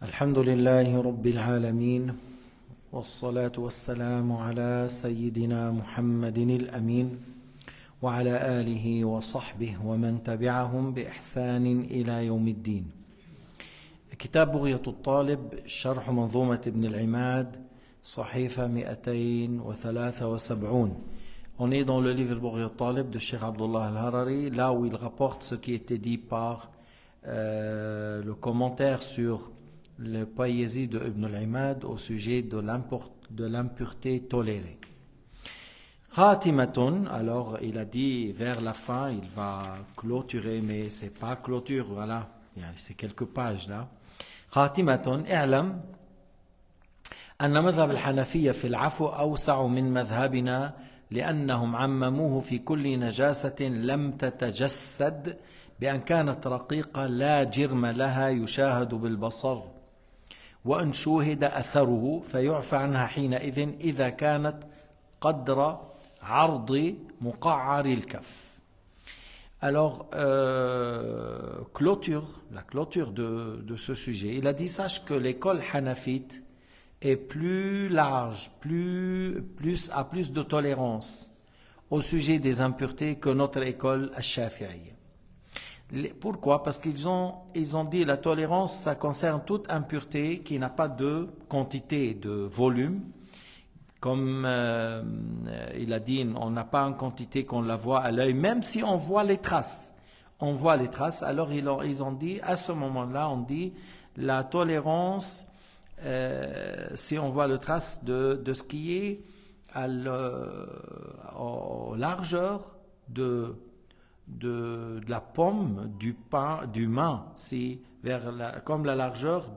الحمد لله رب العالمين والصلاة والسلام على سيدنا محمد الأمين وعلى آله وصحبه ومن تبعهم بإحسان إلى يوم الدين. كتاب بغية الطالب شرح منظومة ابن العماد صحيفة 273. On est dans le livre Bughyat al-Talib de Cheikh Abdullah al-Harari, là où il rapporte ce qui était dit par le commentaire sur le poésie de Ibn al-Imad au sujet de l'impureté tolérée. Khatimatun, alors il a dit vers la fin, il va clôturer, mais c'est pas clôture, voilà, c'est quelques pages là. Khatimatun, i'lam أن مذهب الحنفية في العفو أوسع من مذهبنا لأنهم عمموه في كل نجاسة لم تتجسد بأن كانت رقيقة لا جرم لها يشاهد بالبصر وإن شوهد أثره فيعفى عنها حينئذ إذا كانت قدر عرض مقعر الكف. Alors, la clôture de ce sujet, il a dit, sache que l'école hanafite est plus large, a plus de tolérance au sujet des impuretés que notre école al-Shafi'iyya. Pourquoi? Parce qu'ils ont dit la tolérance, ça concerne toute impureté qui n'a pas de quantité, de volume. Comme il a dit, on n'a pas une quantité qu'on la voit à l'œil, même si on voit les traces. On voit les traces, alors ils ont dit, à ce moment-là, on dit la tolérance, si on voit le trace de ce qui est à largeur de la pomme, du main, c'est comme la largeur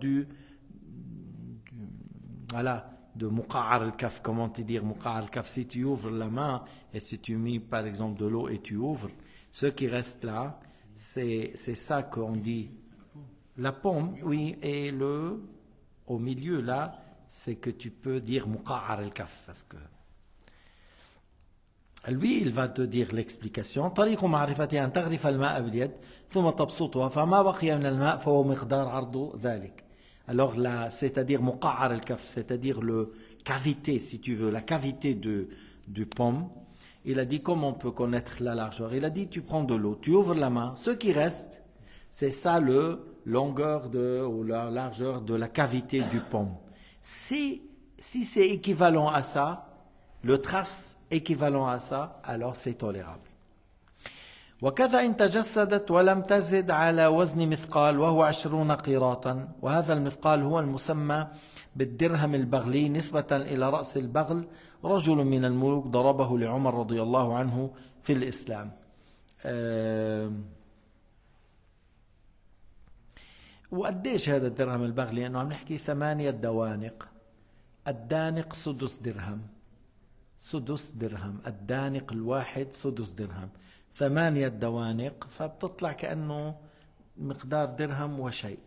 voilà, de muqa'ar al-kaf, comment te dire muqa'ar al-kaf, si tu ouvres la main et si tu mets par exemple de l'eau et tu ouvres, ce qui reste là, c'est ça qu'on dit. La pomme, oui, et au milieu là, c'est que tu peux dire muqa'ar al-kaf, parce que lui, il va te dire l'explication. طريق معرفتها أن تغرف الماء باليد ثم تبسطها فما بقي من الماء فهو مقدار عرض ذلك. Alors là, c'est-à-dire muqa'ar al-kaf, c'est-à-dire le cavité, si tu veux, la cavité du pomme. Il a dit comment on peut connaître la largeur. Il a dit tu prends de l'eau, tu ouvres la main, ce qui reste, c'est ça le longueur ou la largeur de la cavité du pomme. Si c'est équivalent à ça, le trace équivalent à ça, alors c'est tolérable. وكذا إن تجسدت ولم تزد على وزن مثقال وهو 20 قيراطا وهذا المثقال هو المسمى بالدرهم البغلي نسبة إلى رأس البغل رجل من الملوك ضربه لعمر رضي الله عنه في الإسلام. وقديش هذا الدرهم البغلي؟ لأنه عم نحكي 8 دوانق. الدانق سدس درهم، الدانق الواحد سدس درهم، 8 دوانق، فبتطلع كأنه مقدار درهم وشيء.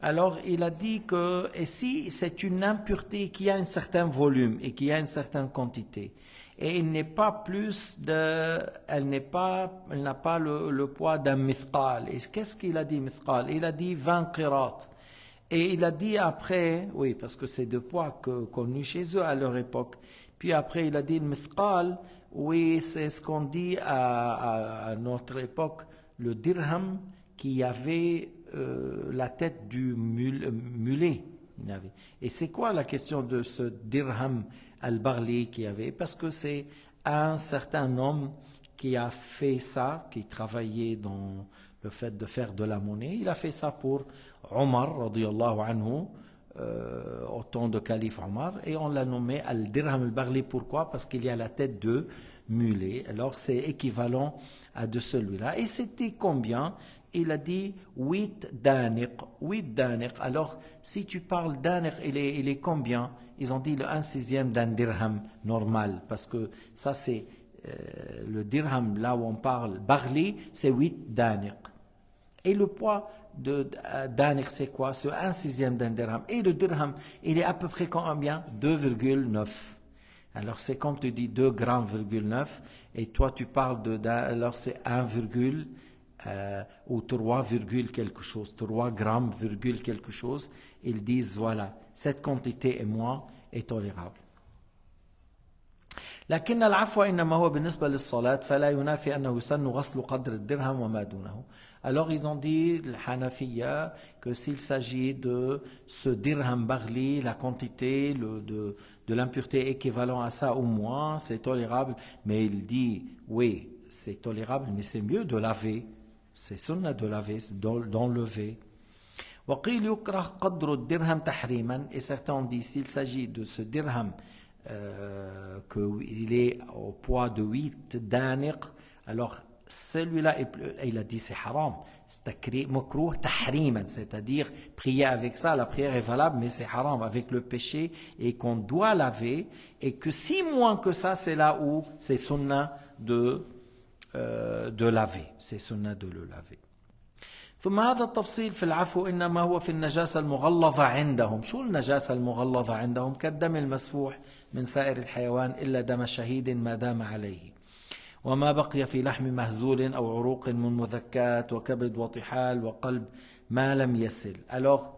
Alors il a dit que et si c'est une impureté qui a un certain volume et qui a une certaine quantité et elle n'a pas le poids d'un mithqal. Et qu'est-ce qu'il a dit mithqal? Il a dit 20 qirat. Et il a dit après, oui, parce que c'est deux poids connus chez eux à leur époque. Puis après, il a dit le mithqal, oui, c'est ce qu'on dit à notre époque, le dirham qui avait la tête du mulet. Et c'est quoi la question de ce dirham al-Baghli qu'il y avait? Parce que c'est un certain homme qui a fait ça, qui travaillait dans le fait de faire de la monnaie. Il a fait ça pour Omar, radiyallahu anhu, au temps de calife Omar, et on l'a nommé al-dirham al-Baghli. Pourquoi? Parce qu'il y a la tête de mulet. Alors c'est équivalent à de celui-là. Et c'était combien? Il a dit 8 daniq. 8 daniq. Alors si tu parles daniq, il est combien? Ils ont dit le 1/6 d'un dirham normal, parce que ça c'est le dirham, là où on parle Baghli, c'est 8 daniq. Et le poids de daniq, c'est quoi? C'est 1/6 d'un dirham. Et le dirham, il est à peu près combien? 2,9. Alors c'est comme tu dis 2,9 grammes, et toi tu parles alors c'est 1,9 ou 3, quelque chose, 3 grammes, quelque chose, ils disent voilà, cette quantité est tolérable. لكن العفو إنما هو بالنسبة للصلاة فلا ينافي أنه يسن غسل قدر الدرهم وما دونه. Alors ils ont dit, le Hanafiya, que s'il s'agit de ce dirham barli, la quantité de l'impureté équivalent à ça ou moins, c'est tolérable. Mais il dit, oui, c'est tolérable, mais c'est mieux de laver. C'est sunna de laver, d'enlever. وقيل يكره قدر الدرهم تحريما. Et certains ont dit, s'il s'agit de ce dirham, qu'il est au poids de 8 daniq, alors celui-là, il a dit c'est haram, c'est makruh tahriman, c'est-à-dire prier avec ça, la prière est valable, mais c'est haram avec le péché, et qu'on doit laver, et que si moins que ça, c'est là où c'est sunnah de laver, c'est sunnah de le laver. ثم هذا التفصيل في العفو إنما هو في النجاسة المغلظة عندهم. شو النجاسة المغلظة عندهم؟ كالدم المسفوح من سائر الحيوان إلا دم شهيد ما دام عليه، وما بقي في لحم مهزول أو عروق من مذكات وكبد وطحال وقلب ما لم يسل. Alors,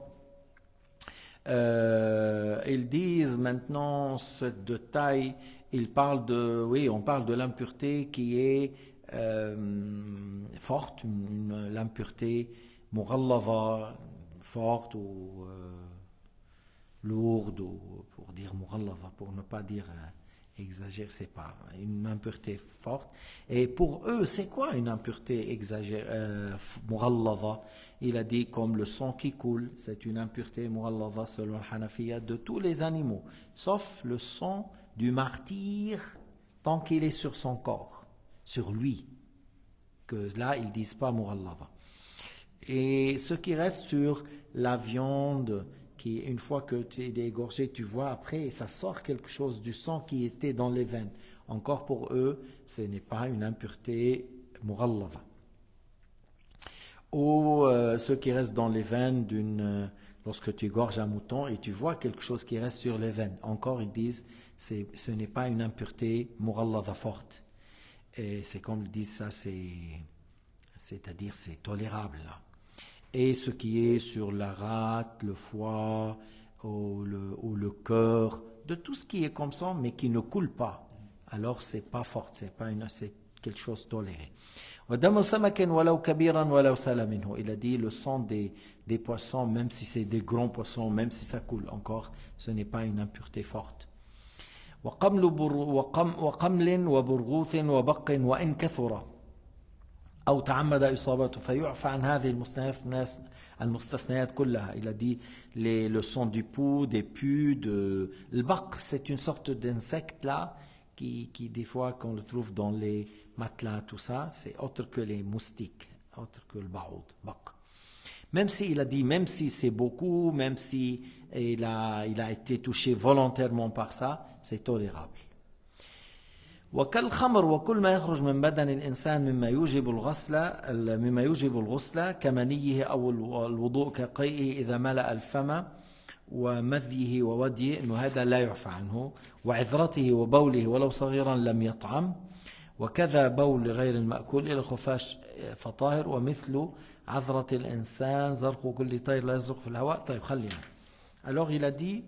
ils disent maintenant cette détail, ils parlent on parle de l'impureté qui est forte, l'impureté mughallava, forte ou lourde, ou pour dire mughallava, pour ne pas dire exagère, c'est pas une impureté forte. Et pour eux, c'est quoi une impureté mughallava? Il a dit comme le sang qui coule, c'est une impureté mughallava selon le Hanafiya de tous les animaux, sauf le sang du martyr tant qu'il est sur son corps, sur lui, que là ils disent pas mughallava. Et ce qui reste sur la viande, qui une fois que tu es égorgé, tu vois après, ça sort quelque chose du sang qui était dans les veines. Encore pour eux, ce n'est pas une impureté mughallava. Ou ce qui reste dans les veines lorsque tu égorges un mouton et tu vois quelque chose qui reste sur les veines. Encore ils disent, ce n'est pas une impureté mughallava forte. Et c'est comme ils disent ça, c'est-à-dire c'est tolérable là. Et ce qui est sur la rate, le foie ou le cœur, de tout ce qui est comme ça mais qui ne coule pas, alors c'est pas fort, c'est quelque chose toléré. Il a dit le sang des poissons, même si c'est des grands poissons, même si ça coule encore, ce n'est pas une impureté forte. وقمل وبرغوث وبق وإن كثر أو تعمد إصابته فيعفى عن هذه المستثنيات كلها. Il a dit le sang du pou, des pus, le baq, c'est une sorte d'insecte là qui des fois qu'on le trouve dans les matelas, tout ça, c'est autre que les moustiques, autre que le baoud, baq. Même si il a dit, même si c'est beaucoup, même si il a été touché volontairement par ça, c'est tolérable. وكالخمر وكل ما يخرج من بدن الإنسان مما يوجب الغسل كمنيه أو الوضوء كقيئه إذا ملأ الفم ومذيه ووديه، إنه هذا لا يعفى عنه، وعذرته وبوله ولو صغيرا لم يطعم، وكذا بول غير المأكول إلى الخفاش فطاهر، ومثل عذرة الإنسان زرق كل طير لا يزرق في الهواء. طيب خلينا. Alors il a dit,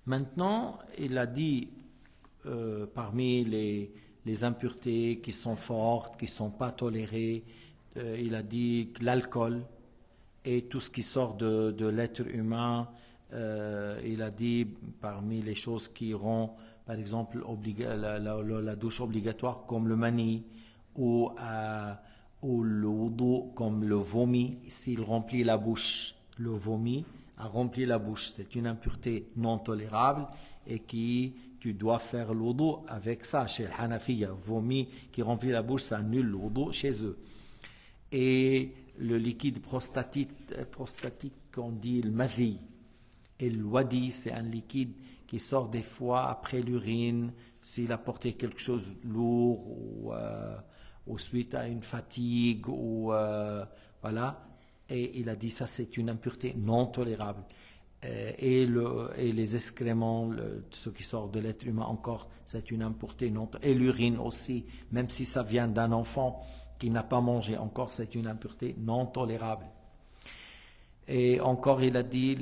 maintenant il a dit parmi les impuretés qui sont fortes, qui ne sont pas tolérées, il a dit l'alcool et tout ce qui sort de l'être humain. Il a dit parmi les choses qui rend, par exemple, la douche obligatoire comme le mani ou le wudu comme le vomi, s'il remplit la bouche, le vomi a rempli la bouche, c'est une impureté non tolérable et tu dois faire le wudu avec ça chez le Hanafiya. Vomi qui remplit la bouche, ça annule le wudu chez eux. Et le liquide prostatique qu'on dit le madhi, et le wadi, c'est un liquide qui sort des fois après l'urine, s'il a porté quelque chose de lourd ou suite à une fatigue voilà. Et il a dit ça, c'est une impureté non tolérable. Et les excréments, ce qui sort de l'être humain encore, c'est une impureté non tolérable. Et l'urine aussi, même si ça vient d'un enfant qui n'a pas mangé, encore c'est une impureté non tolérable. Et encore il a dit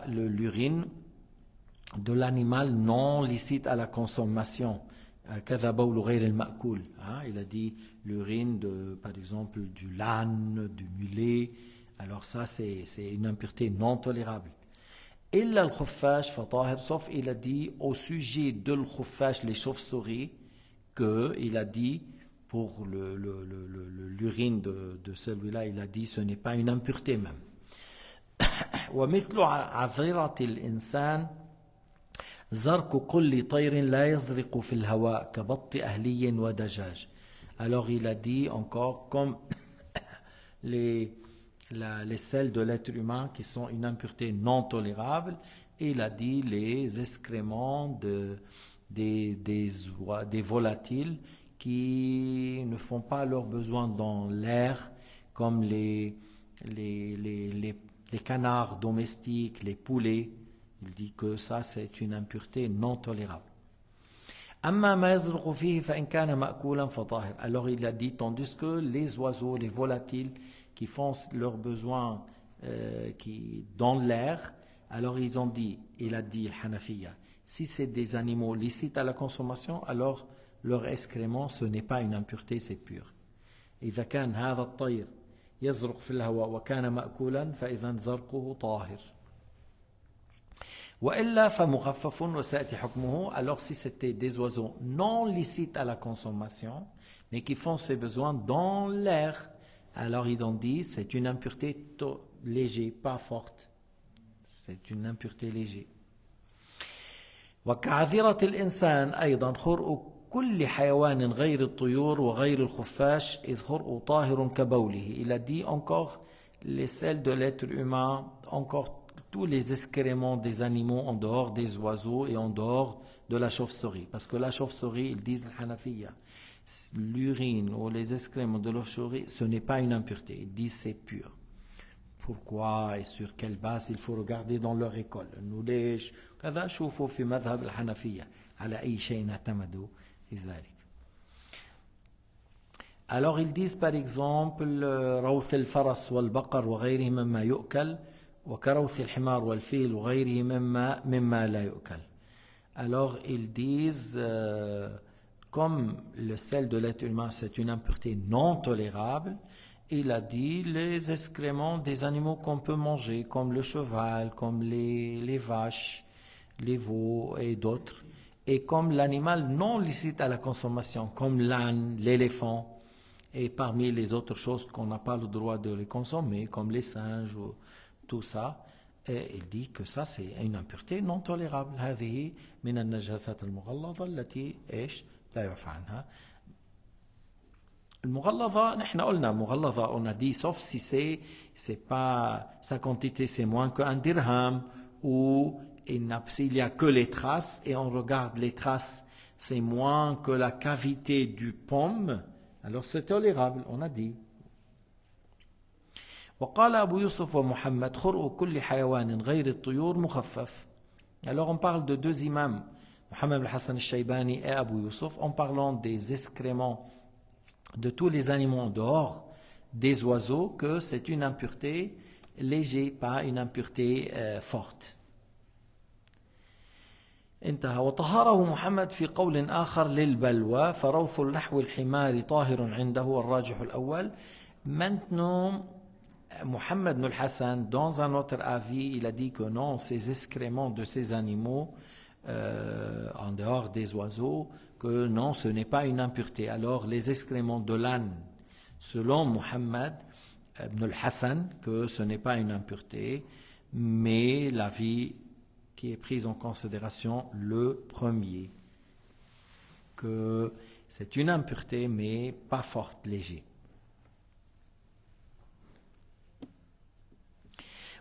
l'urine de l'animal non licite à la consommation. كذا بول غير المأكول. Il a dit l'urine par exemple du l'âne, du mulet. Alors ça c'est une impureté non tolérable. إلا الخفاش فطاهر, sauf il a dit au sujet de l'khuffash, les chauves-souris, que il a dit pour l'urine de celui-là, il a dit ce n'est pas une impureté même. ومثل عذرة الإنسان زرق كل طير لا يزرق في الهواء كبط أهلي ودجاج. Alors il a dit encore comme les selles de l'être humain qui sont une impureté non tolérable, et il a dit les excréments des volatiles qui ne font pas leurs besoins dans l'air, comme les canards domestiques, les poulets. Il dit que ça c'est une impureté non tolérable. Alors il a dit, tandis que les oiseaux, les volatiles qui font leurs besoins dans l'air, alors il a dit al-Hanafiya, si c'est des animaux licites à la consommation, alors leur excrément ce n'est pas une impureté, c'est pur. إذا كان هذا الطير يزرق في الهواء وكان مأكولا فإذا زرقه طاهر. وإلا فمخفف وسيأتي حكمه. Alors si c'était des oiseaux non licites à la consommation, mais qui font ses besoins dans l'air, alors ils ont dit c'est une impureté légère, pas forte. C'est une impureté légère. وكعذرة الإنسان أيضا خرق كل حيوان غير الطيور وغير الخفاش إذ خرق طاهر كبوله. Il a dit encore les selles de l'être humain, encore tous les excréments des animaux en dehors des oiseaux et en dehors de la chauve-souris. Parce que la chauve-souris, ils disent le Hanafiya, l'urine ou les excréments de la chauve-souris, ce n'est pas une impureté. Ils disent c'est pur. Pourquoi et sur quelle base? Il faut regarder dans leur école. Nous ليش كذا شوفوا في مذهب الحنفية على أي شيء اعتمدوا في ذلك. Alors ils disent par exemple روث الفرس والبقر وغيره مما يؤكل وكروث الحمار والفيل وغيره مما لا يؤكل. Alors ils disent comme le sel de l'être humain c'est une impureté non tolérable, il a dit les excréments des animaux qu'on peut manger, comme le cheval, comme les vaches, les veaux et d'autres, et comme l'animal non licite à la consommation, comme l'âne, l'éléphant, et parmi les autres choses qu'on n'a pas le droit de les consommer, comme les singes, ou tout ça, et il dit que ça c'est une impureté non tolérable. هذه من النجاسات المغلظة التي لا يعفى عنها. المغلظة, نحن قلنا مغلظة, on a dit sauf si c'est pas sa quantité c'est moins qu'un dirham, ou s'il n'y a que les traces et on regarde les traces c'est moins que la cavité du pomme, alors c'est tolérable, on a dit. وقال أبو يوسف ومحمد خرق كل حيوان غير الطيور مخفف. Alors on parle de deux imams, Mohammed al-Hassan al-Shaybani et Abu Yusuf, en parlant des excréments de tous les animaux en dehors des oiseaux, que c'est une impureté légère, pas une impureté forte. انتهى. وطهره محمد في قول آخر للبلوى فروث نحو الحمار طاهر عنده والراجح الأول. Maintenant, Mohammed al-Hassan, dans un autre avis, il a dit que non, ces excréments de ces animaux en dehors des oiseaux, que non, ce n'est pas une impureté. Alors les excréments de l'âne, selon Mohammed ibn al-Hassan, que ce n'est pas une impureté, mais l'avis qui est pris en considération, le premier, que c'est une impureté mais pas forte, léger.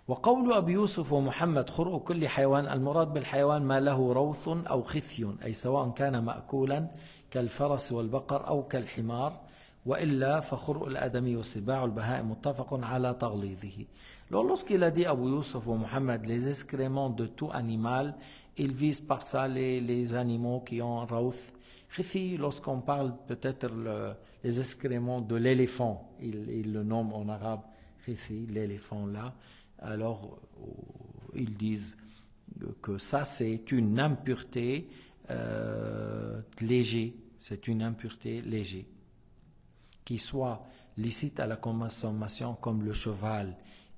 وقول أبي يوسف ومحمد خرق كل حيوان المراد بالحيوان ما له روث أو خثي أي سواء كان مأكولا كالفرس والبقر أو كالحمار وإلا فخرق الآدمي والسباع والبهائم متفق على تغليظه. Lorsqu'il a dit Abu Yusuf ou Mohammed les excréments de tout animal, il vise par ça les animaux qui ont rawth, Khithi, lorsqu'on parle peut-être les excréments de l'éléphant, il le nomme en arabe khithi, l'éléphant là, alors ils disent que ça c'est une impureté légère, c'est une impureté légère, qui soit licite à la consommation comme le cheval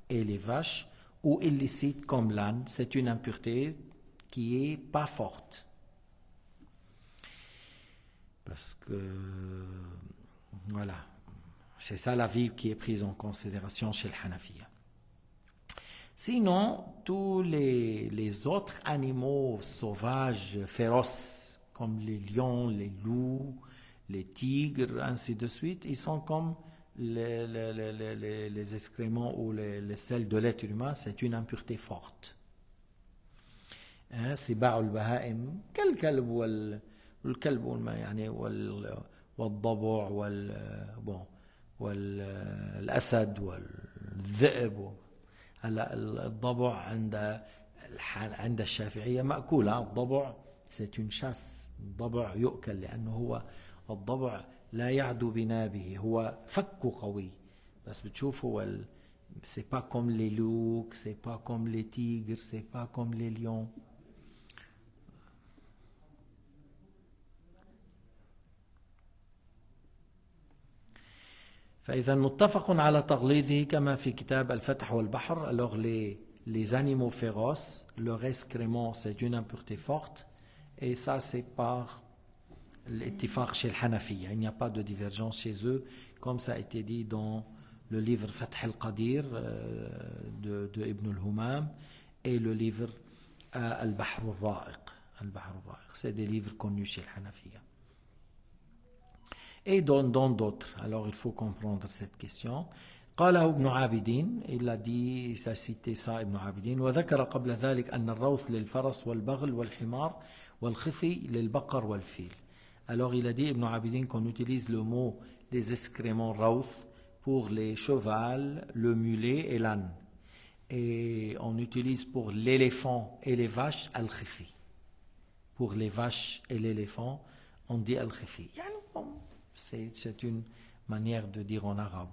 et les vaches, ou illicite comme l'âne, c'est une impureté qui est pas forte. Parce que, voilà, c'est ça la vie qui est prise en considération chez le Hanafiya. Sinon, tous les autres animaux sauvages, féroces, comme les lions, les loups, les tigres, ainsi de suite, ils sont comme les excréments ou les selles de l'être humain, c'est une impureté forte. سباع البهائم كالكلب والكلب يعني والضبع والأسد والذئب. هلا الضبع عند الشافعية مأكولة. الضبع c'est une chasse. الضبع يؤكل لأنه هو الضبع لا يعدو بنابه، هو فكه قوي. بس بتشوف هو c'est pas comme les loups, c'est pas comme les tigres, c'est pas comme les lions. فإذا متفق على تغليظه كما في كتاب الفتح والبحر. Alors les animaux féroces, leur excrément c'est une impureté forte, et ça c'est par l'ittifaq chez le Hanafiya. Il n'y a pas de divergence chez eux, comme ça a été dit dans le livre Fath al-Qadir de Ibn al-Humam et le livre Al-Bahr al-Ra'iq. C'est des livres connus chez le Hanafiya. Et dans d'autres. Alors il faut comprendre cette question. قاله ابن عابدين, il a dit, il a cité ça Ibn Abidin, وذكر قبل ذلك أن الروث للفرس والبغل والحمار والخثي للبقر والفيل. Alors il a dit, Ibn Abidin, qu'on utilise le mot les excréments rawth pour les chevals, le mulet et l'âne. Et on utilise pour l'éléphant et les vaches al-khithi. Pour les vaches et l'éléphant, on dit al-khithi. C'est une manière de dire en arabe.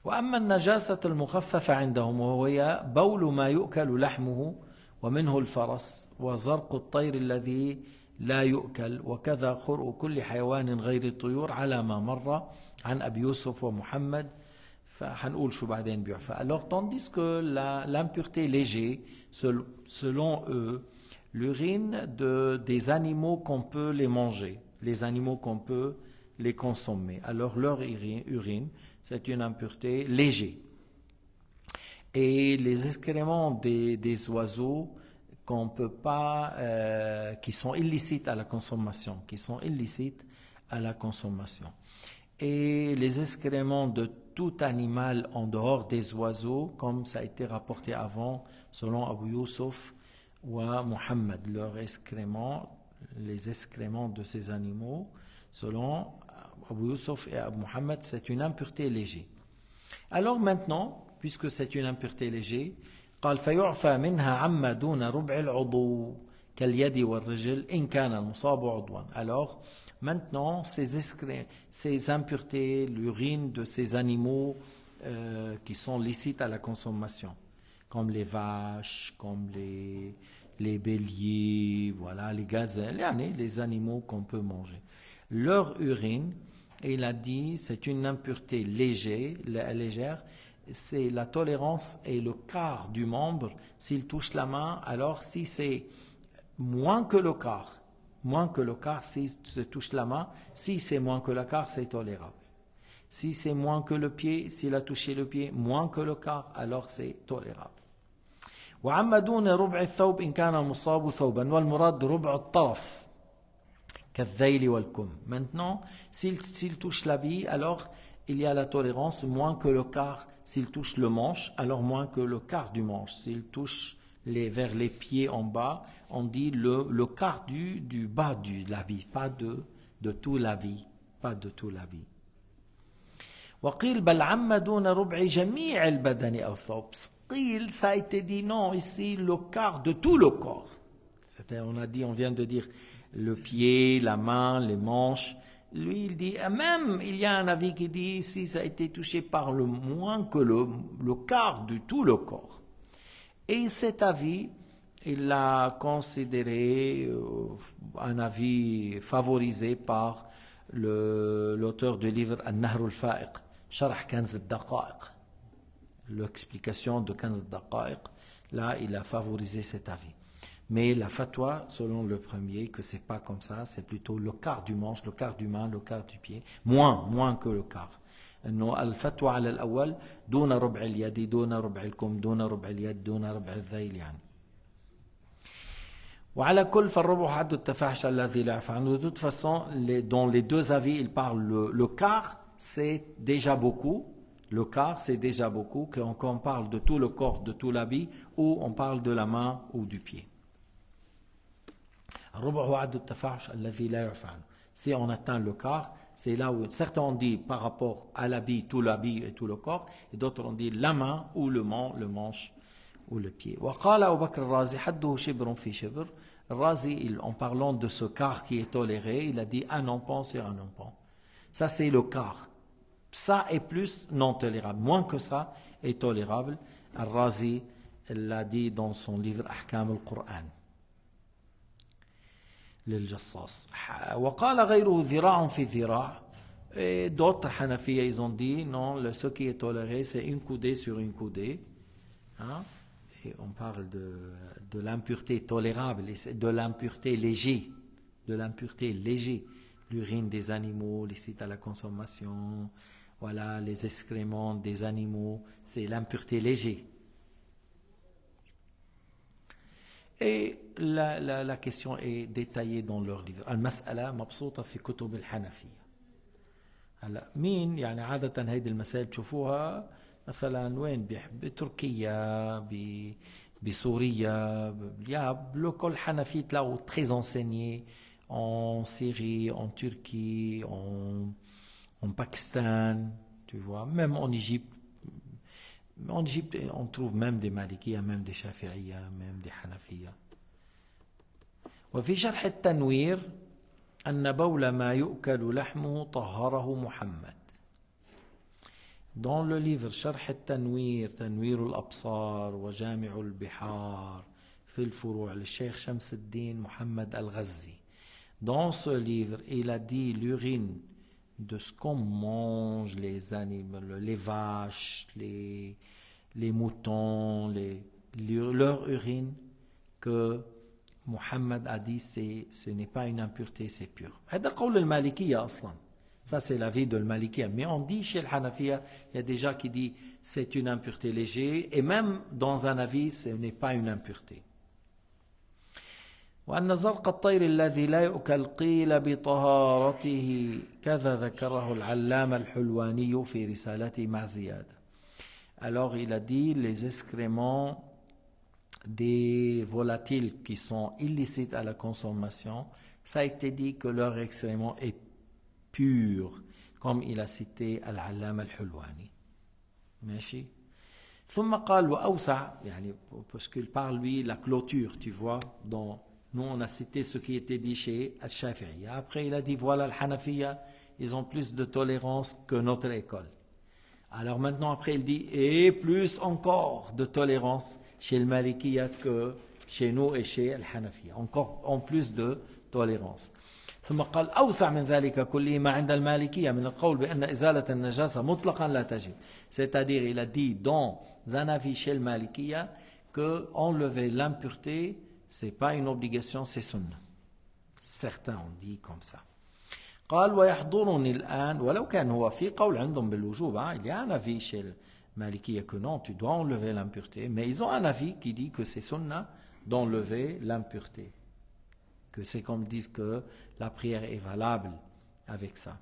وأما النجاسة المخففة عندهم وهي بول ما يؤكل لحمه ومنه الفرس وزرق الطير الذي لا يؤكل وكذا خرء كل حيوان غير الطيور على ما مر عن أبي يوسف ومحمد. فحنقول شو بعدين بيعفى. Alors tandis que l'impureté légère, selon eux, l'urine des animaux qu'on peut les manger, les animaux qu'on peut les consommer. Alors leur urine, c'est une impureté légère. Et les excréments des oiseaux qu'on peut pas, qui sont illicites à la consommation, Et les excréments de tout animal en dehors des oiseaux, comme ça a été rapporté avant, selon Abu Yusuf ou Muhammad, les excréments de ces animaux, selon Abu Yusuf et Abu Muhammad, c'est une impureté légère. Alors maintenant, puisque c'est une impureté légère, قال فيعفى منها عما دون ربع العضو كاليد والرجل إن كان المصاب عضوا. Alors maintenant, ces impuretés, l'urine de ces animaux qui sont licites à la consommation, comme les vaches, comme les béliers, voilà, les gazelles, les animaux qu'on peut manger. Leur urine, il a dit, c'est une impureté légère, c'est la tolérance et le quart du membre. S'il touche la main, alors si c'est moins que le quart, si se touche la main, si c'est moins que le quart, c'est tolérable. Si c'est moins que le pied, s'il a touché le pied, moins que le quart, alors c'est tolérable. وعما دون ربع الثوب إن كان المصاب ثوبا والمراد ربع الطرف كالذيل والكم. Maintenant, s'il touche l'habit, alors il y a la tolérance moins que le quart. S'il touche le manche, alors moins que le quart du manche. S'il touche vers les pieds en bas, on dit le quart du bas de l'habit, pas de tout l'habit, وقيل بل عم دون ربع جميع البدن أو الثوب. قيل, ça a été dit non, ici le quart de tout le corps. On vient de dire le pied, la main, les manches. Lui, il dit, même il y a un avis qui dit si ça a été touché par le moins que le quart du tout le corps. Et cet avis, il l'a considéré un avis favorisé par l'auteur du livre An-Nahr al-Fa'iq, Sharh Kanz al-Daqa'iq, l'explication de Kanz al-Daqa'iq. Là, il a favorisé cet avis. Mais la fatwa, selon le premier, que c'est pas comme ça, c'est plutôt le quart du manche, le quart du main, le quart du pied, moins que le quart. إنه الفتوى على الأول دون ربع اليد دون ربع الكم دون ربع اليد دون ربع الذيل يعني. وعلى كل فالربع حد التفاحش الذي لا يعفى عنه. De toute façon, dans les deux avis, il parle le quart, c'est déjà beaucoup. Le quart, c'est déjà beaucoup, qu'on parle de tout le corps, de tout l'habit, ou on parle de la main ou du pied. الربع هو عد التفاحش الذي لا يعفى عنه. Si on atteint le quart, c'est là où certains ont dit par rapport à l'habit, tout l'habit et tout le corps, et d'autres ont dit la main ou le manche ou le pied. وقال أبو بكر الرازي حده شبر في شبر. Razi, en parlant de ce quart qui est toléré, il a dit un empan sur un empan. Ça, c'est le quart. Ça est plus non tolérable. Moins que ça est tolérable. Al-Razi l'a dit dans son livre Ahkam al-Qur'an. للجصاص. وقال غيره ذراع في ذراع. Et d'autres Hanafiya, ils ont dit non, ce qui est toléré, c'est une coudée sur une coudée. Hein? Et on parle de l'impureté tolérable, de l'impureté léger, l'urine des animaux, les sites à la consommation, voilà, les excréments des animaux, c'est l'impureté légère. Et la question est détaillée dans leur livre. المسألة مبسوطة في كتب الحنفية. هلا مين يعني عادة هيدي المسائل تشوفوها مثلا وين بتركيا بسوريا l'école hanafite là où très enseigné en Syrie, en Turquie, en Pakistan, tu vois, même en Égypte. En Égypte, on trouve même des Malikiya, même des Shafi'iyya, même des Hanafiyya. وفي شرح التنوير أن بول ما يؤكل لحمه طهره محمد. Dans le livre شرح التنوير تنوير الأبصار وجامع البحار في الفروع للشيخ شمس الدين محمد الغزي. Dans ce livre, il a dit l'urine de ce qu'on mange, les animaux, les vaches, les moutons, leur urine, que Muhammad a dit ce n'est pas une impureté, c'est pur. هذا قول المالكية أصلا. Ça c'est l'avis de l'Malikiya. Mais on dit chez le Hanafiya, il y a des gens qui disent c'est une impureté légère, et même dans un avis, ce n'est pas une impureté. وأن زرق الطير الذي لا يؤكل قيل بطهارته كذا ذكره العلامة الحلواني في رسالته مع زيادة. Alors il a dit les excréments des volatiles qui sont illicites à la consommation, ça a été dit que leur excrément est pur, comme il a cité Al-Allama Al-Hulwani. ماشي. ثم قال وأوسع يعني parce qu'il parle lui la clôture, tu vois, dans nous on a cité ce qui était dit chez Al-Shafi'i. Après il a dit voilà le Hanafiya, ils ont plus de tolérance que notre école. Alors maintenant après il dit et plus encore de tolérance chez le Malikiya que chez nous et chez Al-Hanafiya, encore en plus de tolérance. ثم قال أوسع من ذلك كله ما عند المالكية من القول بأن إزالة النجاسة مطلقا لا تجب. C'est-à-dire il a dit dans un avis chez le Malikiya que enlever l'impureté c'est pas une obligation, c'est sunna. Certains ont dit comme ça. قال ويحضرني الآن ولو كان هو في قول عندهم بالوجوب. Il y a un avis chez le Malikiya que non, tu dois enlever l'impureté, mais ils ont un avis qui dit que c'est sunna d'enlever l'impureté, que c'est comme disent que la prière est valable avec ça.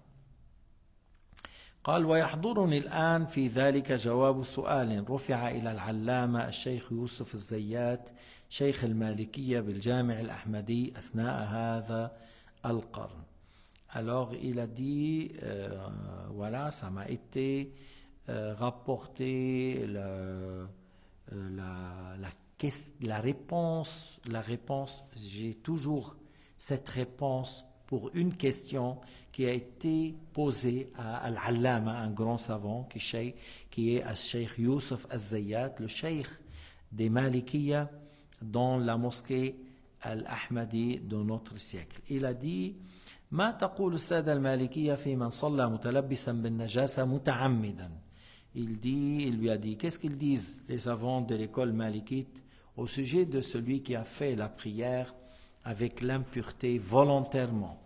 قال ويحضرني الآن في ذلك جواب سؤال رفع إلى العلامة الشيخ يوسف الزيات شيخ المالكية بالجامع الأحمدي أثناء هذا القرن. Alors il a dit voilà, ça m'a été rapporté la réponse, j'ai toujours cette réponse pour une question qui a été posée à Al-Allama, un grand savant, qui est Al-Sheikh Youssef Al-Zayyat, le Sheikh des Malikiya dans la mosquée Al-Ahmadi de notre siècle. Il a dit ما تقول السادة المالكية في من صلى متلبسا بالنجاسة متعمدا. Il lui a dit, qu'est-ce qu'ils disent les savants de l'école malikite au sujet de celui qui a fait la prière avec l'impureté volontairement?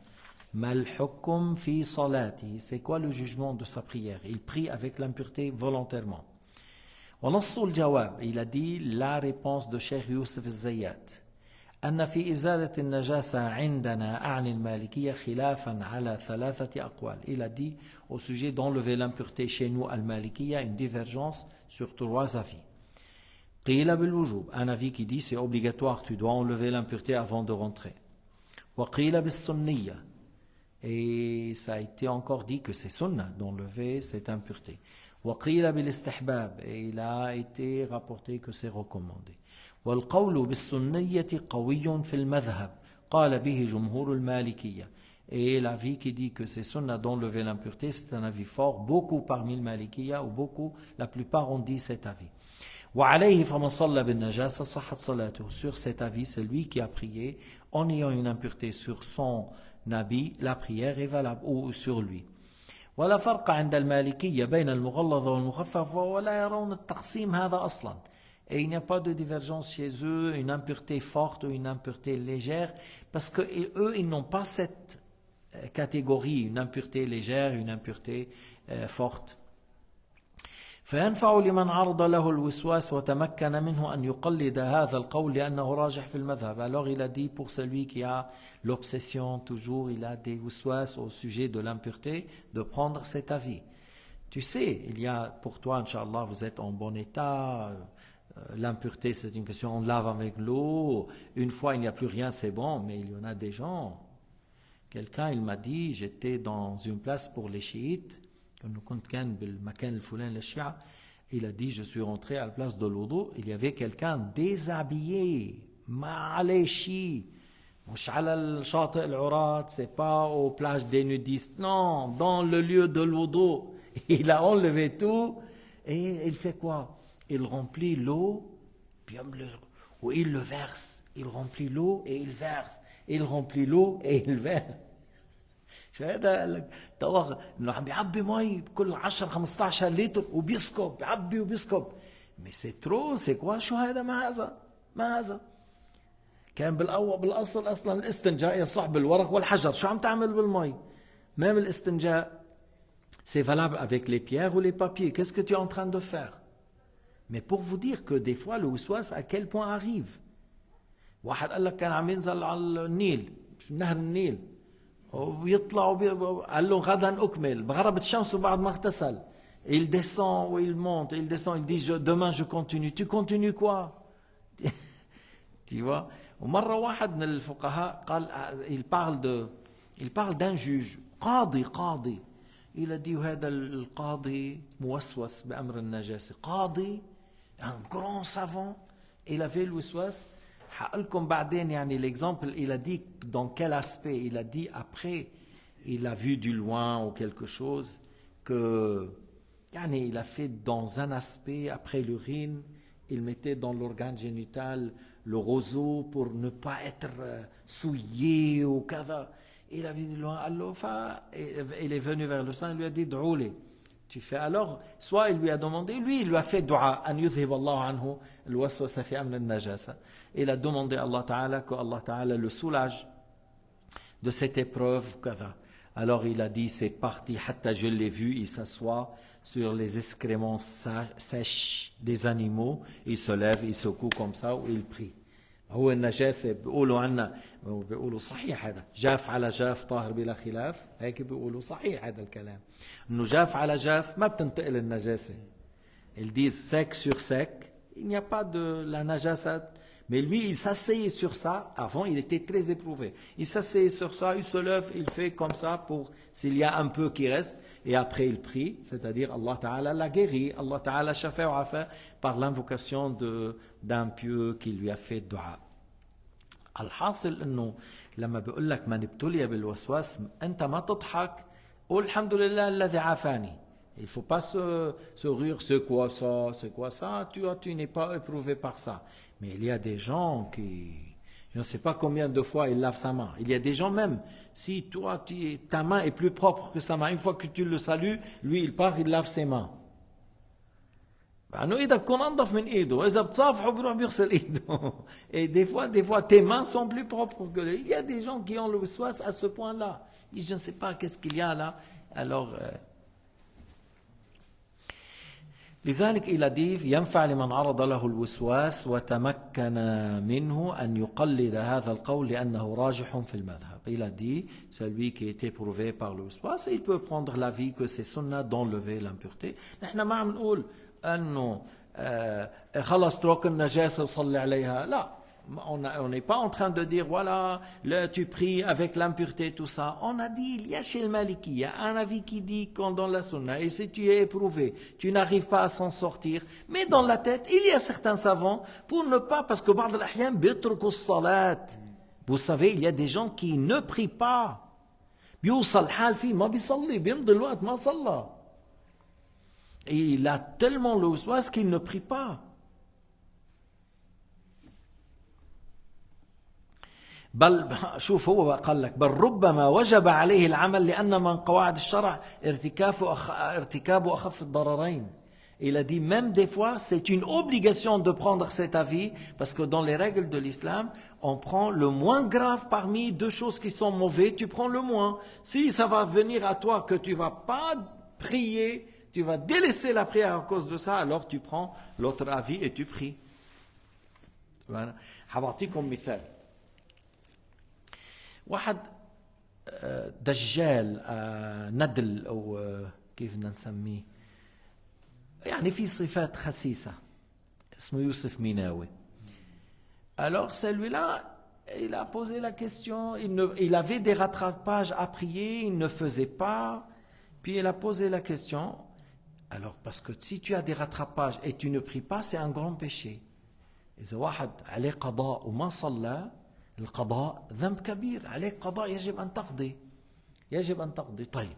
Mal hukum fi salati, c'est quoi le jugement de sa prière? Il prie avec l'impureté volontairement. ونص الجواب, il a dit la réponse de Cheikh Youssef Al-Zayyat. أن في إزالة النجاسة عندنا أعني المالكية خلافا على ثلاثة أقوال. Il a dit au sujet d'enlever l'impureté chez nous al-Malikiya une divergence sur 3 avis. قيل بالوجوب, un avis qui dit c'est obligatoire, tu dois enlever l'impureté avant de rentrer. وقيل بالسنية, et ça a été encore dit que c'est sunna d'enlever cette impureté. وقيل بالاستحباب, et il a été rapporté que c'est recommandé. والقول بالسنية قوي في المذهب قال به جمهور المالكية. Et l'avis qui dit que c'est sunna d'enlever l'impureté, c'est un avis fort. Beaucoup parmi le Malikiya, ou beaucoup, la plupart ont dit cet avis. وعليه فمن صلى بالنجاسة صحت صلاته. Sur cet avis, c'est lui qui a prié en ayant une impureté sur son habit, la prière est valable, ou sur lui. ولا فرق عند المالكية بين المغلظة والمخففة ولا يرون التقسيم هذا أصلا. Et il n'y a pas de divergence chez eux, une impureté forte ou une impureté légère, parce que eux, ils n'ont pas cette catégorie, une impureté légère, une impureté forte. فينفع لمن عرض له الوسواس وتمكن منه أن يقلد هذا القول لأنه راجح في المذهب. Alors il a dit pour celui qui a l'obsession, toujours il a des waswas au sujet de l'impureté, de prendre cet avis. Tu sais, il y a pour toi, Inch'Allah, vous êtes en bon état. L'impureté, c'est une question, on lave avec l'eau, une fois il n'y a plus rien, c'est bon, mais il y en a des gens. Quelqu'un, il m'a dit, j'étais dans une place pour les chiites, il a dit, je suis rentré à la place de l'Oudou, il y avait quelqu'un déshabillé, ma'aléchi, c'est pas aux plages des nudistes, non, dans le lieu de l'Oudou. Il a enlevé tout, et il fait quoi? Il remplit l'eau, ou il le verse. Il remplit l'eau et il verse. Il remplit l'eau et il verse. شو هذا توغ انه عم بيعبي مي كل 10 15 لتر وبيسكب بيعبي وبيسكب. Mais c'est trop, c'est quoi شو هذا؟ ما هذا كان بالاصل اصلا الاستنجاء يصح بالورق والحجر. شو عم تعمل بالمي؟ même الاستنجاء c'est valable avec les pierres ou les papiers. Qu'est-ce que tu es en train de faire? Mais pour vous dire que des fois le waswas à quel point arrive. واحد قال لك كان عم ينزل على النيل نهر النيل ويطلع قال له غدا اكمل بغربت الشمس وبعد ما اغتسل. Il descend ou il monte, il descend, il dit demain je continue. Tu continues quoi? Tu vois? ومره واحد من الفقهاء قال il parle d'un juge قاضي. Il a dit هذا القاضي موسوس بأمر النجاسة. قاضي un grand savant, il avait le waswas. هقولكم بعدين يعني l'exemple, il a dit dans quel aspect. Il a dit après, il a vu du loin ou quelque chose que يعني il a fait dans un aspect, après l'urine, il mettait dans l'organe génital le roseau pour ne pas être souillé ou كذا. Il a vu du loin, il est venu vers le sang, il lui a dit D'ouli. Tu fais alors, soit il lui a demandé, lui il lui a fait dua, an yudhib Allah anhu al-waswasa fi amr al-najasa. Il a demandé à Allah Ta'ala que Allah Ta'ala le soulage de cette épreuve. Alors il a dit, c'est parti, hatta je l'ai vu, il s'assoit sur les excréments sèches des animaux, il se lève, il secoue comme ça, ou il prie. هو النجاسة بيقولوا عنا بيقولوا صحيح هذا جاف على جاف طاهر بلا خلاف هيك بيقولوا صحيح هذا الكلام انه جاف على جاف ما بتنتقل النجاسة. Ils disent sec sur sec, il n'y a pas de la najasa. Mais lui, il s'asseyait sur ça. Avant, il était très éprouvé. Il s'asseyait sur ça, il se lève, il fait comme ça pour s'il y a un peu qui reste. Et après, il prie, c'est-à-dire Allah Ta'ala l'a guéri. Allah Ta'ala shafa wa afa par l'invocation d'un pieux qui lui a fait dua. الحاصل انه لما بيقول لك من ابتلي بالوسواس انت ما تضحك قول الحمد لله الذي عافاني. Il ne faut pas se rire, c'est quoi ça, tu n'es pas éprouvé par ça. Mais il y a des gens qui, je ne sais pas combien de fois il lave sa main. Il y a des gens même, si toi, ta main est plus propre que sa main, une fois que tu le salues, lui il part, il lave ses mains. انه ايدك تكون انظف من ايده، اذا بتصافحه بيروح بيغسل ايده. Et des fois tes mains sont plus propres que lui. Il y a des gens qui ont le waswas à ce point-là. Ils disent je ne sais pas qu'est-ce qu'il y a là. Alors لذلك il a dit ينفع لمن عرض له الوسواس وتمكن منه أن يقلد هذا القول لأنه راجح في المذهب. Il a dit celui qui est éprouvé par le waswas il peut prendre l'avis que c'est sunna d'enlever l'impureté. نحن ما عم نقول أنه خلص اترك النجاسة وصلي عليها، لا. On n'est pas en train de dire voilà, là tu pries avec l'impureté, tout ça. On a dit, il y a chez le Maliki, il y a un avis qui dit qu'on donne la sunna. Et si tu es éprouvé, tu n'arrives pas à s'en sortir. Mais dans la tête, il y a certains savants pour ne pas, parce que بعض الأحيان بيتركوا الصلاة. Vous savez, il y a des gens qui ne prient pas. بيوصل حال فيه ما بيصلي، بيمضي الوقت ما صلى. Et il a tellement le waswas qu'il ne prie pas. بل شوف هو قال لك بل ربما وجب عليه العمل لأن من قواعد الشرع ارتكاب أخف الضررين. Il a dit même des fois c'est une obligation de prendre cet avis parce que dans les règles de l'islam on prend le moins grave parmi deux choses qui sont mauvaises, tu prends le moins. Si ça va venir à toi que tu vas pas prier, tu vas délaisser la prière à cause de ça, alors tu prends l'autre avis et tu pries. Voilà. حبعطيكم مثال. واحد دجال ندل أو كيف بدنا نسميه، يعني في صفات خسيسة، اسمه يوسف ميناوي. Alors celui-là, il a posé la question, il avait des rattrapages à prier, il ne faisait pas, puis il a posé la question. Alors parce que si tu as des rattrapages et tu ne pries pas, c'est un grand péché. إذا واحد عليه قضاء وما صلى القضاء ذنب كبير، عليك قضاء يجب أن تقضي، يجب أن تقضي. طيب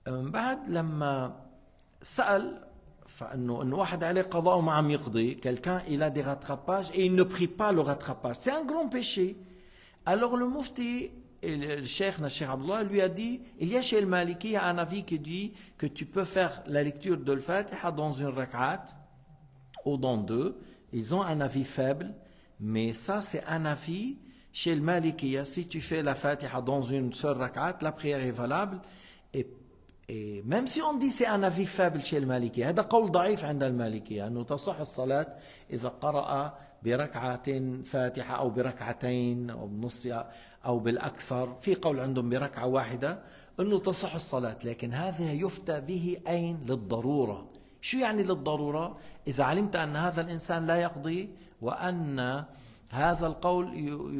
بعد لما سأل فإنه واحد عليه قضاء وما عم يقضي، quelqu'un il a des rattrapages et il ne prie pas le rattrapage, c'est un grand péché. Alors le mufti, le cheikh Abdullah lui a dit, il y a chez le Maliki un avis qui dit que tu peux faire la lecture de l'Fatiha dans une rak'at ou dans deux. Ils ont un avis faible. Mais ça, c'est un avis chez le Malikiya. Si tu fais la Fatiha dans une seule rak'at, la prière est valable. Et même si on dit c'est un avis faible chez le Malikiya, هذا قول ضعيف عند المالكية أنه تصح الصلاة إذا قرأ بركعة فاتحة أو بركعتين أو بنص أو بالأكثر. في قول عندهم بركعة واحدة أنه تصح الصلاة، لكن هذا يفتى به أين؟ للضرورة. شو يعني للضرورة؟ إذا علمت أن هذا الإنسان لا يقضي وأن هذا القول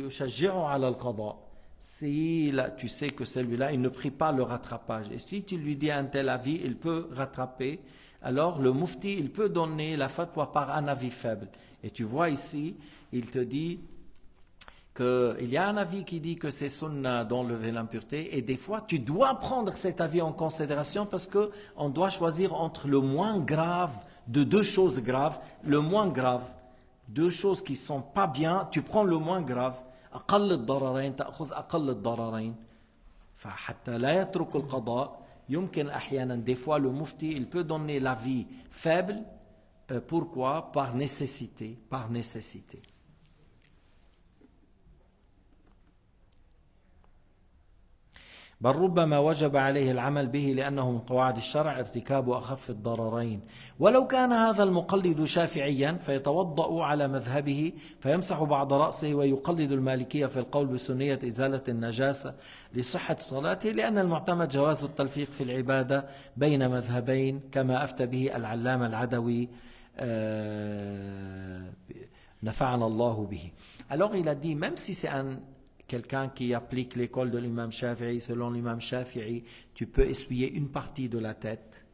يشجعه على القضاء. Si là, tu sais que celui-là, il ne prie pas le rattrapage. Et si tu lui dis un tel avis, il peut rattraper. Alors le mufti, il peut donner la fatwa par un avis faible. Et tu vois ici, il te dit qu'il y a un avis qui dit que c'est sunna d'enlever l'impureté. Et des fois, tu dois prendre cet avis en considération parce qu'on doit choisir entre le moins grave de deux choses graves. Le moins grave. Deux choses qui ne sont pas bien, tu prends le moins grave. أقل الضررين تأخذ أقل الضررين. فحتى لا يترك القضاء يمكن أحيانا des fois le mufti il peut donner l'avis faible. Pourquoi? Par nécessité. Par nécessité. بل ربما وجب عليه العمل به لأنه من قواعد الشرع ارتكاب أخف الضررين. ولو كان هذا المقلد شافعيا فيتوضأ على مذهبه فيمسح بعض رأسه ويقلد المالكية في القول بسنية إزالة النجاسة لصحة صلاته، لأن المعتمد جواز التلفيق في العبادة بين مذهبين كما أفتى به العلامة العدوي نفعنا الله به. Alors il a dit même si c'est quelqu'un qui applique l'école de l'imam Shafi'i, selon l'imam Shafi'i, tu peux essuyer une partie de la tête.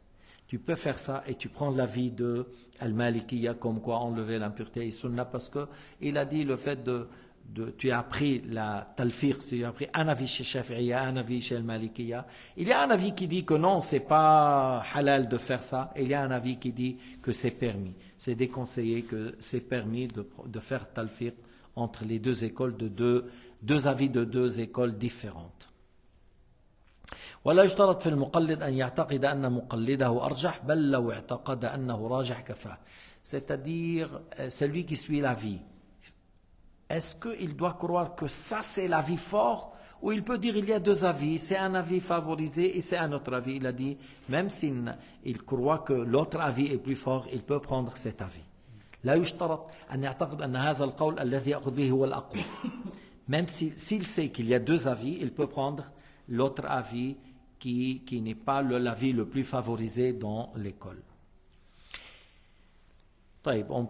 Tu peux faire ça et tu prends l'avis de Al-Malikiya comme quoi enlever l'impureté et sunna parce que il a dit le fait de tu as pris la talfiq, si tu as pris un avis chez Shafi'iyya, un avis chez le Malikiyya, il y a un avis qui dit que non, c'est pas halal de faire ça, et il y a un avis qui dit que c'est permis. C'est déconseillé, que c'est permis de faire talfiq entre les deux écoles, deux avis de deux écoles différentes. ولا يشترط في المقلد أن يعتقد أن مقلده أرجح بل لو اعتقد أنه راجح كفاه. C'est-à-dire, celui qui suit l'avis, est-ce qu'il doit croire que ça c'est l'avis fort, ou il peut dire il y a deux avis, c'est un avis favorisé et c'est un autre avis. Il a dit, même s'il croit que l'autre avis est plus fort, il peut prendre cet avis. لا يشترط أن يعتقد أن هذا القول الذي يأخذ به هو الأقوى. Même s'il sait qu'il y a deux avis, il peut prendre l'autre avis qui n'est pas l'avis le plus favorisé dans l'école. طيب,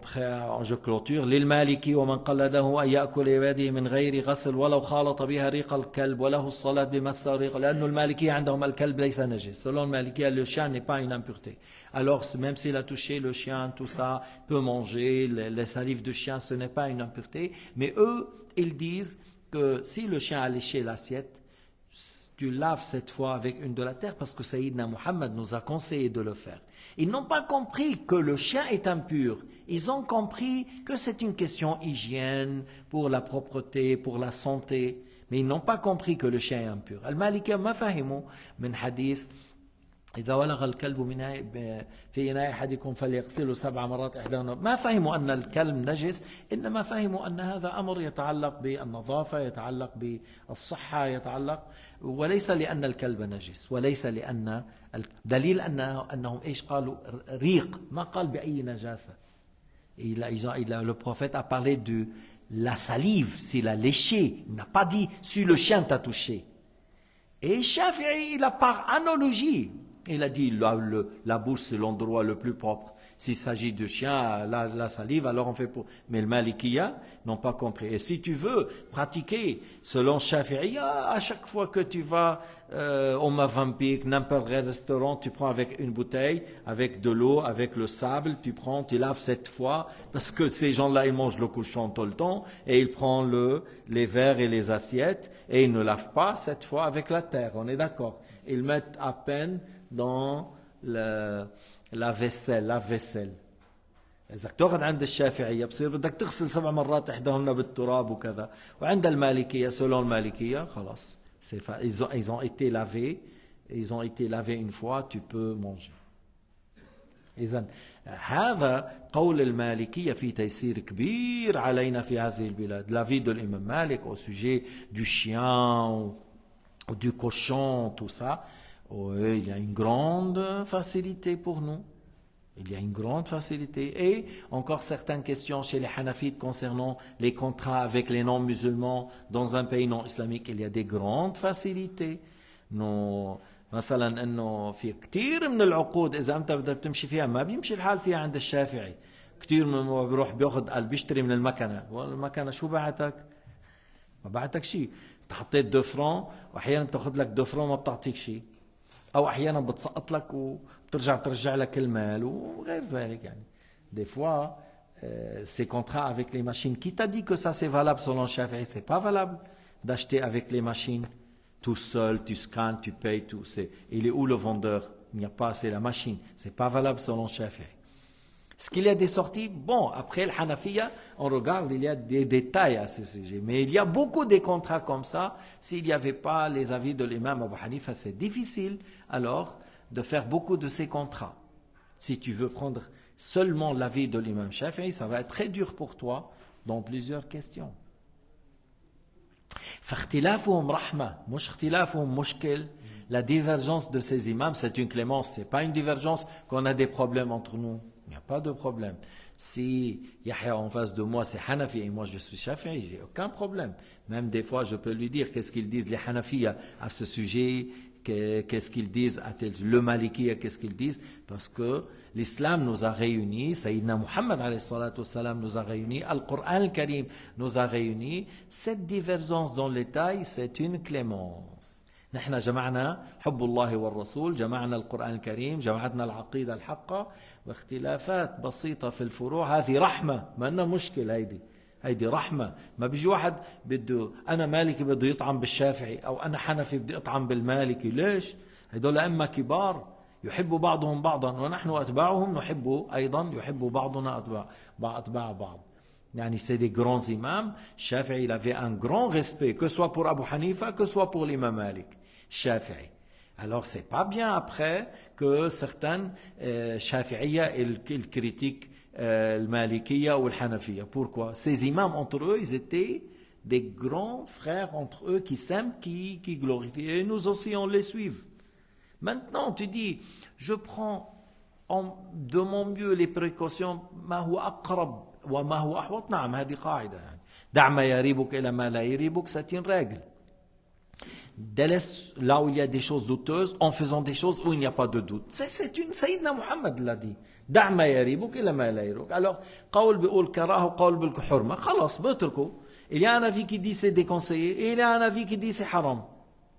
je clôture. للمالكي ومن قلده أن يأكل يده من غير غسل ولو خالط بها ريق الكلب وله الصلاة بمس الريق لأن المالكي عندهم الكلب ليس نجس. Selon le Maliki, le chien n'est pas une impureté. Alors même s'il a touché le chien, tout ça, peut manger, les salives de chien, ce n'est pas une impureté. Mais eux, ils disent que si le chien a léché l'assiette, tu laves cette fois avec une de la terre parce que Sayyidina Muhammad nous a conseillé de le faire. Ils n'ont pas compris que le chien est impur. Ils ont compris que c'est une question hygiène, pour la propreté, pour la santé. Mais ils n'ont pas compris que le chien est impur. Al-Maliki ma fahimu min hadith إذا ولغ الكلب في إناء أحدكم فليغسله 7 مرات إحداهن. ما فهموا أن الكلب نجس، إنما فهموا أن هذا أمر يتعلق بالنظافة، يتعلق بالصحة، يتعلق، وليس لأن الكلب نجس، وليس لأن دليل أنهم إيش قالوا ريق، ما قال بأي نجاسة. Le prophète a parlé de la salive, s'il a léché, il n'a pas dit si le chien t'a touché. Et Shafi'i, il a par analogie, il a dit la bouche c'est l'endroit le plus propre. S'il s'agit de chien, la salive, alors on fait pour. Mais le Malikiyya n'ont pas compris. Et si tu veux pratiquer selon Shafi'i, à chaque fois que tu vas au Mavampique, n'importe quel restaurant, tu prends avec une bouteille, avec de l'eau, avec le sable, tu laves 7 fois, parce que ces gens-là, ils mangent le cochon tout le temps, et ils prennent les verres et les assiettes, et ils ne lavent pas 7 fois avec la terre, on est d'accord. Ils mettent à peine dans la vaisselle. إذا تأخذ عند الشافعية بصير بدك تغسل 7 مرات إحداهن بالتراب وكذا. وعند المالكية selon المالكية خلاص ils ont été lavés une fois, tu peux manger. إذن هذا قول المالكية في تيسير كبير علينا في هذه البلاد. L'avis de l'imam Malik au sujet du chien ou du cochon, tout ça, il y a une grande facilité pour nous. Il y a une grande facilité. Et encore certaines questions chez les Hanafites concernant les contrats avec les non-musulmans dans un pays non islamique. Il y a des grandes facilités. مثلا انه في كثير من العقود اذا انت بدك تمشي فيها ما بيمشي الحال فيها عند الشافعي. كثير من بيروح بيشتري من المكنه، والمكنه شو بعتك؟ ما بعتك شيء. انت حطيت 2 فرون واحيانا بتاخذ لك 2 فرون ما بتعطيك شيء. او احيانا بتسقط لك ترجع لك المال وغير ذلك يعني. Des fois, ces contrats avec les machines, qui t'a dit que ça c'est valable selon Shafi'i? C'est pas valable d'acheter avec les machines tout seul, tu scannes, tu payes tout. Il est où le vendeur? Il n'y a pas, c'est la machine. C'est pas valable selon Shafi'i. Est-ce qu'il y a des sorties? Bon, après le Hanafiya, on regarde, il y a des détails à ce sujet. Mais il y a beaucoup de contrats comme ça. S'il n'y avait pas les avis de l'imam Abu Hanifa, c'est difficile alors de faire beaucoup de ces contrats. Si tu veux prendre seulement l'avis de l'imam Shafi'i, ça va être très dur pour toi dans plusieurs questions. فاختلافهم رحمة مش اختلافهم مشكل. La divergence de ces imams, c'est une clémence. C'est pas une divergence qu'on a des problèmes entre nous. Il n'y a pas de problème. Si Yahya en face de moi c'est Hanafi et moi je suis Shafi'i, j'ai aucun problème. Même des fois je peux lui dire qu'est-ce qu'ils disent les Hanafi à ce sujet, qu'est-ce qu'ils disent à le Maliki, qu'est-ce qu'ils disent, parce que l'islam nous a réunis, Sayyidina Muhammad alayhi salatu wassalam nous a réunis, Al-Qur'an al-Karim nous a réunis. Cette divergence dans les détails, c'est une clémence. نحن جمعنا حب الله والرسول، جمعنا القرآن الكريم، جمعتنا العقيدة الحقة، واختلافات بسيطة في الفروع هذه رحمة، ما أنها مشكلة. هيدي رحمة. ما بيجي واحد بده أنا مالكي بده يطعن بالشافعي، أو أنا حنفي بدي أطعن بالمالكي. ليش؟ هدول أئمة كبار يحب بعضهم بعضا، ونحن أتباعهم نحب أيضا، يحب بعضنا أتباع بعض. يعني c'est des grands imams. Shafi'i, il avait un grand respect, que ce soit pour Abu Hanifa, que ce soit pour l'imam Malik. Shafi'i. Alors c'est pas bien après que certaines Shafi'iyya, ils critiquent le Malikiyya ou le Hanafiyya. Pourquoi? Ces imams entre eux, ils étaient des grands frères entre eux qui s'aiment, qui glorifient. Et nous aussi on les suit. Maintenant tu dis, je prends de mon mieux les précautions. ما هو أقرب وما هو أحوط. نعم هذه قاعدة يعني. دع ما يريبك إلى ما لا يريبك, c'est une règle. Délaisse là où il y a des choses douteuses en faisant des choses où il n'y a pas de doute. C'est une Sayyidina Muhammad l'a dit. دع ما يريبك إلى ما لا يريبك. Alors قول بيقول كراهه وقول بيقول حرمة, خلاص بتركه. Il y a un avis qui dit c'est déconseillé et il y a un avis qui dit c'est haram.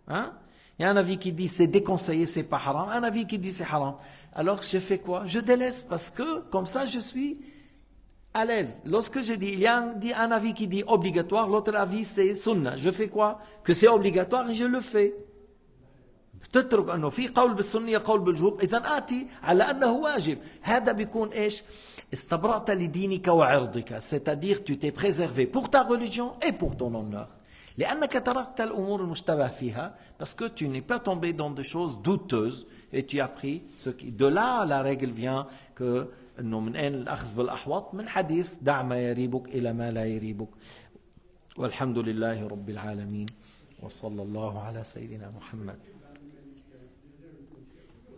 Hein? Il y a un avis qui dit c'est déconseillé, c'est pas haram. Un avis qui dit c'est haram. Alors je fais quoi? Je délaisse parce que comme ça je suis à l'aise. Lorsque je dis, il y a un avis qui dit obligatoire, l'autre avis c'est sunna. Je fais quoi? Que c'est obligatoire et je le fais. بتترك انه في قول بالسنيه قول بالوجوب، اذا اتي على انه واجب. هذا بيكون ايش؟ استبرأت لدينك وعرضك. C'est-à-dire tu t'es préservé pour ta religion et pour ton honneur. لأنك تركت الأمور المشتبه فيها parce que tu n'es pas tombé dans des choses douteuses et tu as pris ce qui. De là la règle vient que إنه من أين الأخذ بالأحوط؟ من حديث دع ما يريبك إلى ما لا يريبك. والحمد لله رب العالمين وصلى الله على سيدنا محمد.